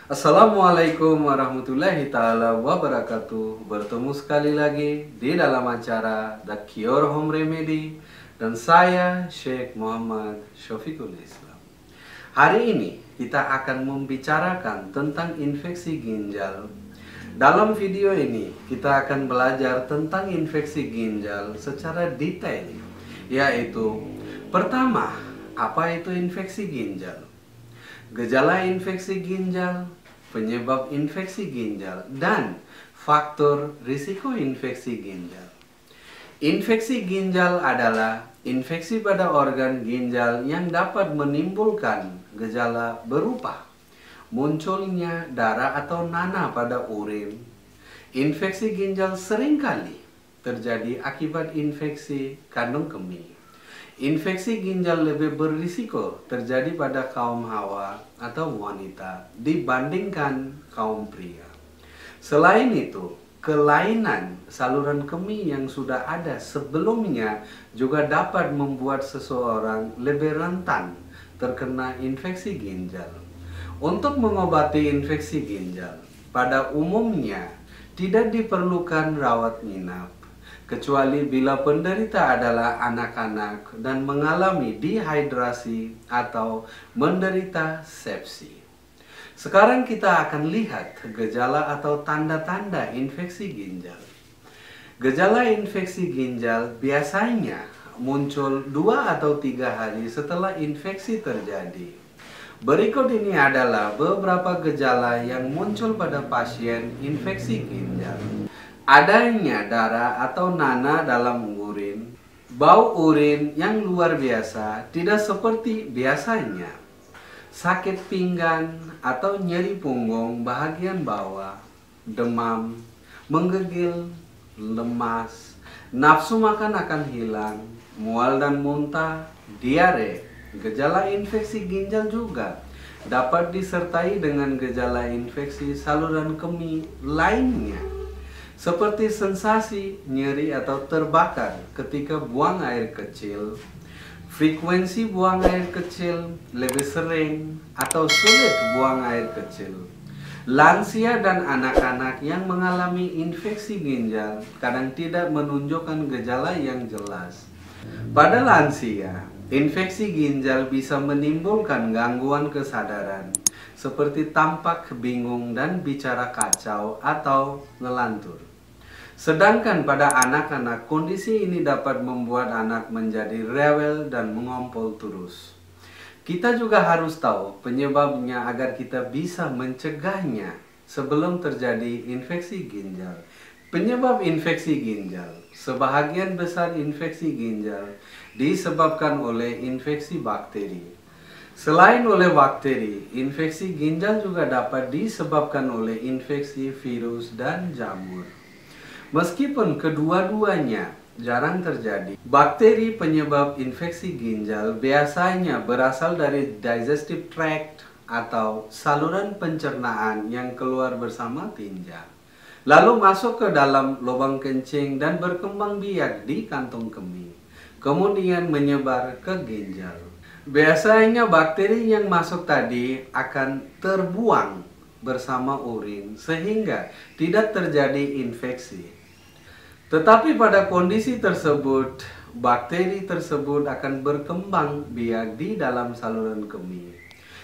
Assalamualaikum warahmatullahi taala wabarakatuh. Bertemu sekali lagi di dalam acara The Cure Home Remedy dan saya Syekh Muhammad Syafiqul Islam. Hari ini kita akan membicarakan tentang infeksi ginjal. Dalam video ini kita akan belajar tentang infeksi ginjal secara detail, yaitu pertama, apa itu infeksi ginjal? Gejala infeksi ginjal, penyebab infeksi ginjal, dan faktor risiko infeksi ginjal. Infeksi ginjal adalah infeksi pada organ ginjal yang dapat menimbulkan gejala berupa munculnya darah atau nanah pada urin. Infeksi ginjal seringkali terjadi akibat infeksi kandung kemih. Infeksi ginjal lebih berisiko terjadi pada kaum hawa atau wanita dibandingkan kaum pria. Selain itu, kelainan saluran kemih yang sudah ada sebelumnya juga dapat membuat seseorang lebih rentan terkena infeksi ginjal. Untuk mengobati infeksi ginjal, pada umumnya tidak diperlukan rawat inap, kecuali bila penderita adalah anak-anak dan mengalami dehidrasi atau menderita sepsi. Sekarang kita akan lihat gejala atau tanda-tanda infeksi ginjal. Gejala infeksi ginjal biasanya muncul 2 atau 3 hari setelah infeksi terjadi. Berikut ini adalah beberapa gejala yang muncul pada pasien infeksi ginjal. Adanya darah atau nanah dalam urin, bau urin yang luar biasa tidak seperti biasanya, sakit pinggang atau nyeri punggung bagian bawah, demam, menggigil, lemas, nafsu makan akan hilang, mual dan muntah, diare. Gejala infeksi ginjal juga dapat disertai dengan gejala infeksi saluran kemih lainnya, seperti sensasi nyeri atau terbakar ketika buang air kecil, frekuensi buang air kecil lebih sering atau sulit buang air kecil. Lansia dan anak-anak yang mengalami infeksi ginjal kadang tidak menunjukkan gejala yang jelas. Pada lansia, infeksi ginjal bisa menimbulkan gangguan kesadaran, seperti tampak bingung dan bicara kacau atau ngelantur. Sedangkan pada anak-anak, kondisi ini dapat membuat anak menjadi rewel dan mengompol terus. Kita juga harus tahu penyebabnya agar kita bisa mencegahnya sebelum terjadi infeksi ginjal. Penyebab infeksi ginjal, sebahagian besar infeksi ginjal disebabkan oleh infeksi bakteri. Selain oleh bakteri, infeksi ginjal juga dapat disebabkan oleh infeksi virus dan jamur. Meskipun kedua-duanya jarang terjadi, bakteri penyebab infeksi ginjal biasanya berasal dari digestive tract atau saluran pencernaan yang keluar bersama tinja, lalu masuk ke dalam lubang kencing dan berkembang biak di kantong kemih, kemudian menyebar ke ginjal. Biasanya bakteri yang masuk tadi akan terbuang bersama urin sehingga tidak terjadi infeksi. Tetapi pada kondisi tersebut, bakteri tersebut akan berkembang biak di dalam saluran kemih,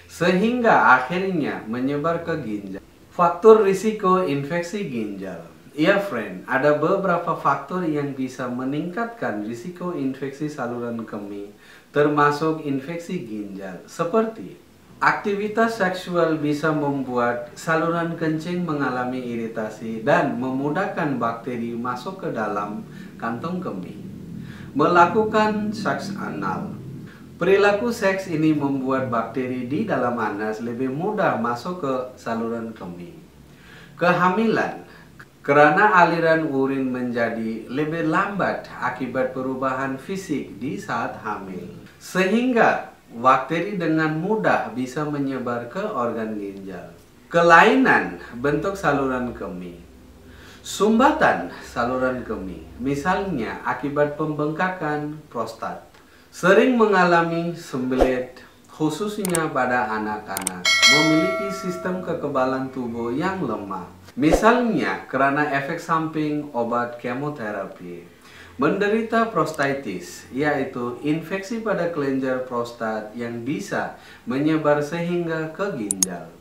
sehingga akhirnya menyebar ke ginjal. Faktor risiko infeksi ginjal. Ya friend, ada beberapa faktor yang bisa meningkatkan risiko infeksi saluran kemih, termasuk infeksi ginjal, seperti aktivitas seksual bisa membuat saluran kencing mengalami iritasi dan memudahkan bakteri masuk ke dalam kantong kemih. Melakukan seks anal. Perilaku seks ini membuat bakteri di dalam anus lebih mudah masuk ke saluran kemih. Kehamilan. Karena aliran urin menjadi lebih lambat akibat perubahan fisik di saat hamil, sehingga bakteri dengan mudah bisa menyebar ke organ ginjal. Kelainan bentuk saluran kemih. Sumbatan saluran kemih, misalnya akibat pembengkakan prostat, sering mengalami sembelit, khususnya pada anak-anak, memiliki sistem kekebalan tubuh yang lemah. Misalnya karena efek samping obat kemoterapi. Menderita prostatitis, yaitu infeksi pada kelenjar prostat yang bisa menyebar sehingga ke ginjal.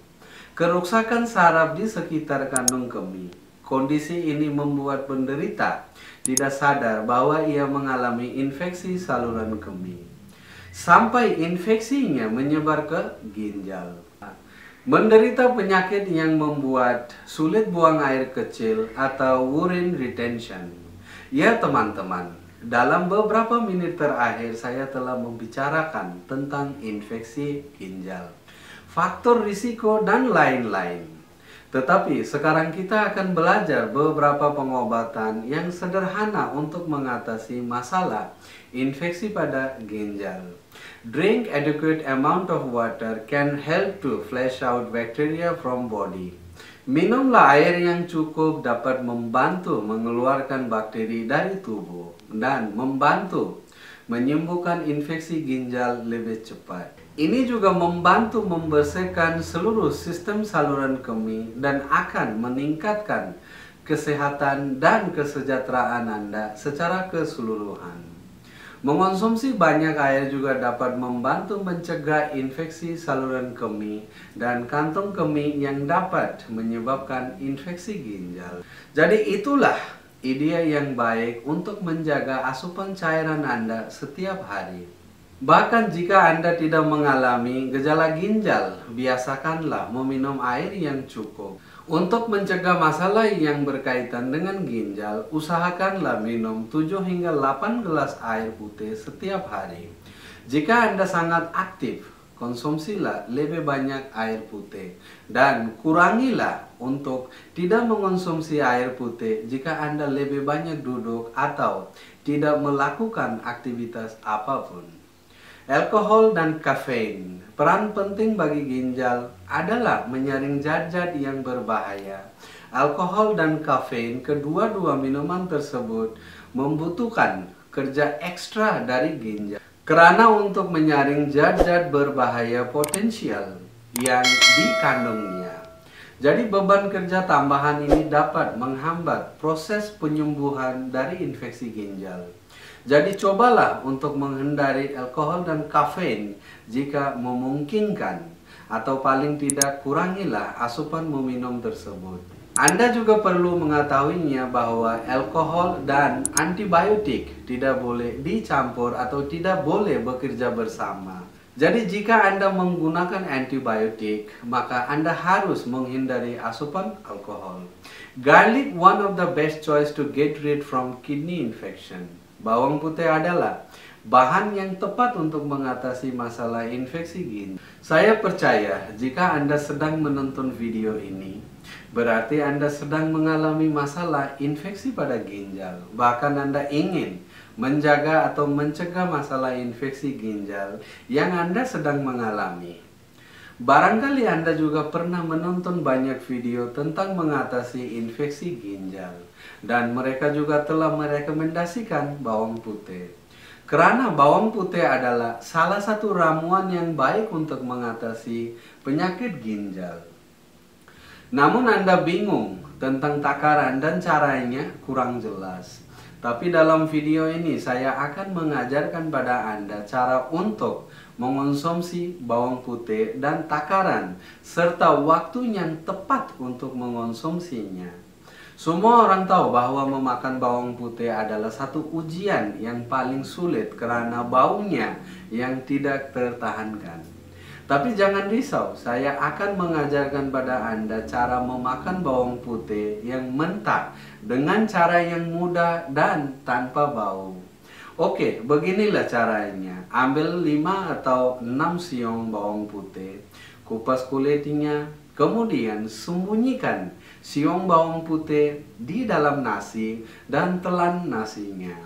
Kerusakan saraf di sekitar kandung kemih. Kondisi ini membuat penderita tidak sadar bahwa ia mengalami infeksi saluran kemih. Sampai infeksinya menyebar ke ginjal. Menderita penyakit yang membuat sulit buang air kecil atau urine retention. Ya teman-teman, dalam beberapa menit terakhir saya telah membicarakan tentang infeksi ginjal, faktor risiko dan lain-lain. Tetapi sekarang kita akan belajar beberapa pengobatan yang sederhana untuk mengatasi masalah infeksi pada ginjal. Drink adequate amount of water can help to flush out bacteria from body. Minumlah air yang cukup dapat membantu mengeluarkan bakteri dari tubuh dan membantu menyembuhkan infeksi ginjal lebih cepat. Ini juga membantu membersihkan seluruh sistem saluran kemih dan akan meningkatkan kesehatan dan kesejahteraan Anda secara keseluruhan. Mengonsumsi banyak air juga dapat membantu mencegah infeksi saluran kemih dan kantong kemih yang dapat menyebabkan infeksi ginjal. Jadi itulah ide yang baik untuk menjaga asupan cairan Anda setiap hari. Bahkan jika Anda tidak mengalami gejala ginjal, biasakanlah meminum air yang cukup. Untuk mencegah masalah yang berkaitan dengan ginjal, usahakanlah minum 7 hingga 8 gelas air putih setiap hari. Jika Anda sangat aktif, konsumsilah lebih banyak air putih. Dan kurangilah untuk tidak mengonsumsi air putih jika Anda lebih banyak duduk atau tidak melakukan aktivitas apapun. Alkohol dan kafein. Peran penting bagi ginjal adalah menyaring zat-zat yang berbahaya. Alkohol dan kafein, kedua-dua minuman tersebut membutuhkan kerja ekstra dari ginjal. Karena untuk menyaring zat-zat berbahaya potensial yang dikandungnya. Jadi beban kerja tambahan ini dapat menghambat proses penyembuhan dari infeksi ginjal. Jadi cobalah untuk menghindari alkohol dan kafein jika memungkinkan, atau paling tidak kurangilah asupan meminum tersebut. Anda juga perlu mengetahuinya bahwa alkohol dan antibiotik tidak boleh dicampur atau tidak boleh bekerja bersama. Jadi jika Anda menggunakan antibiotik, maka Anda harus menghindari asupan alkohol. Garlic one of the best choice to get rid from kidney infection. Bawang putih adalah bahan yang tepat untuk mengatasi masalah infeksi ginjal. Saya percaya jika Anda sedang menonton video ini, berarti Anda sedang mengalami masalah infeksi pada ginjal. Bahkan Anda ingin menjaga atau mencegah masalah infeksi ginjal yang Anda sedang mengalami. Barangkali Anda juga pernah menonton banyak video tentang mengatasi infeksi ginjal, dan mereka juga telah merekomendasikan bawang putih. Karena bawang putih adalah salah satu ramuan yang baik untuk mengatasi penyakit ginjal. Namun Anda bingung tentang takaran dan caranya kurang jelas. Tapi dalam video ini saya akan mengajarkan pada Anda cara untuk mengonsumsi bawang putih dan takaran serta waktu yang tepat untuk mengonsumsinya. Semua orang tahu bahwa memakan bawang putih adalah satu ujian yang paling sulit karena baunya yang tidak tertahankan. Tapi jangan risau, saya akan mengajarkan pada Anda cara memakan bawang putih yang mentah dengan cara yang mudah dan tanpa bau. Oke, beginilah caranya. Ambil 5 atau 6 siung bawang putih, kupas kulitnya, kemudian sembunyikan siung bawang putih di dalam nasi dan telan nasinya.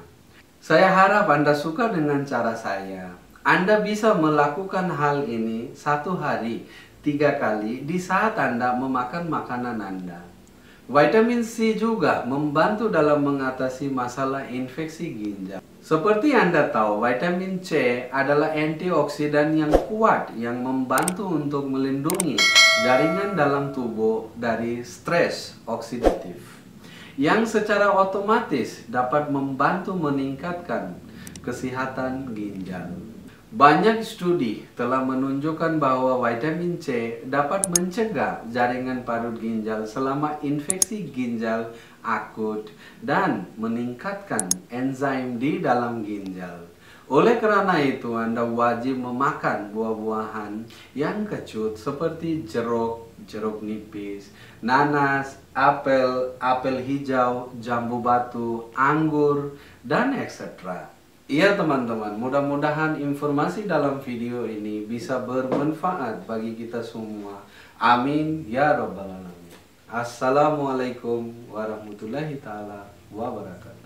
Saya harap Anda suka dengan cara saya. Anda bisa melakukan hal ini 1 hari 3 kali di saat Anda memakan makanan Anda. Vitamin C juga membantu dalam mengatasi masalah infeksi ginjal. Seperti Anda tahu, vitamin C adalah antioksidan yang kuat yang membantu untuk melindungi jaringan dalam tubuh dari stres oksidatif, yang secara otomatis dapat membantu meningkatkan kesehatan ginjal. Banyak studi telah menunjukkan bahwa vitamin C dapat mencegah jaringan parut ginjal selama infeksi ginjal akut dan meningkatkan enzim di dalam ginjal. Oleh karena itu, Anda wajib memakan buah-buahan yang kecut seperti jeruk, jeruk nipis, nanas, apel hijau, jambu batu, anggur, dan etc. Iya teman-teman, mudah-mudahan informasi dalam video ini bisa bermanfaat bagi kita semua. Amin ya rabbal alamin. Assalamualaikum warahmatullahi taala wabarakatuh.